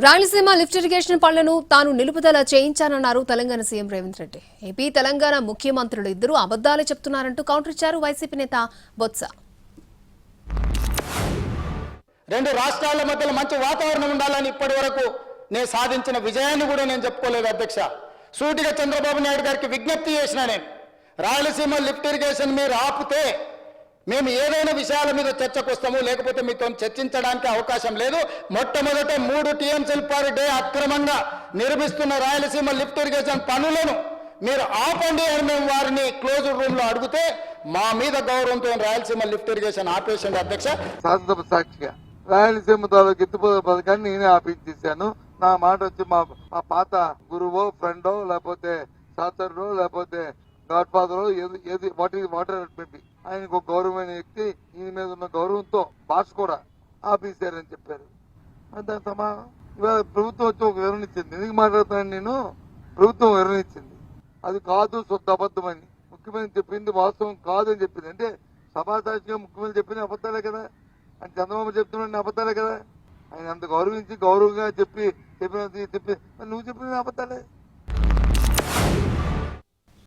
Rayalaseema lift irrigation పనులను తాను నిలుపుదల చేయించానన్నారు తెలంగాణ సీఎం రేవంత్ రెడ్డి. ఏపీ తెలంగాణ ముఖ్యమంత్రులు ఇద్దరు అబద్దాలే చెప్తున్నారంటూ కౌంటర్ ఇచ్చారు వైసీపీ నేత బొత్స. రెండు రాష్ట్రాల మధ్యలో మంచి వాతావరణం ఉండాలని ఇప్పటి వరకు నేను సాధించిన విజయాన్ని కూడా నేను చెప్పుకోలేదు అధ్యక్ష. సూటిగా చంద్రబాబు నాయుడు గారికి విజ్ఞప్తి చేసిన నేను రాయలసీమ లిఫ్ట్ ఇరిగేషన్ మీరు ఆపితే మేము ఏదైనా విషయాల మీద చర్చకు వస్తాము, లేకపోతే మీతో చర్చించడానికి అవకాశం లేదు. మొట్టమొదట 3 టీఎంసీల పర్ డే అక్రమంగా నిర్మిస్తున్న రాయలసీమ లిఫ్ట్ ఇరిగేషన్ పనులను మీరు ఆపండి అని మేము వారిని క్లోజ్ రూమ్ లో అడిగితే మా మీద గౌరవంతో రాయలసీమ లిఫ్ట్ ఇరిగేషన్ ఆపేసింది అధ్యక్ష. శాసనసభ సాక్షిగా రాయలసీమ తాలూకు ఎత్తిపోతల పథకాన్ని నేనే ఆపించేశాను. నా మాట వచ్చి మా పాత గురువో ఫ్రెండో లేకపోతే సహచరుడో లేకపోతే గాడ్ ఫాదర్ ఏది వాటర్ ఆయనకు ఒక గౌరవమైన వ్యక్తి ఈయన మీద ఉన్న గౌరవంతో భాష కూడా ఆపేశారని చెప్పారు. దాని సమానం ఇవాళ ప్రభుత్వం వచ్చి ఒక వివరణ ఇచ్చింది. ఎందుకు మాట్లాడుతున్నాను నేను? ప్రభుత్వం వివరణ ఇచ్చింది, అది కాదు శుద్ధ అబద్ధం అని. ముఖ్యమంత్రి చెప్పింది వాస్తవం కాదు అని చెప్పింది. అంటే సభాసాక్షిగా ముఖ్యమంత్రి చెప్పింది అబద్ధాలే కదా, అంటే చంద్రబాబు చెప్తున్నాడు అబద్ధాలే కదా. ఆయన అంత గౌరవించి గౌరవంగా చెప్పి నువ్వు చెప్పిన అబద్ధాలే.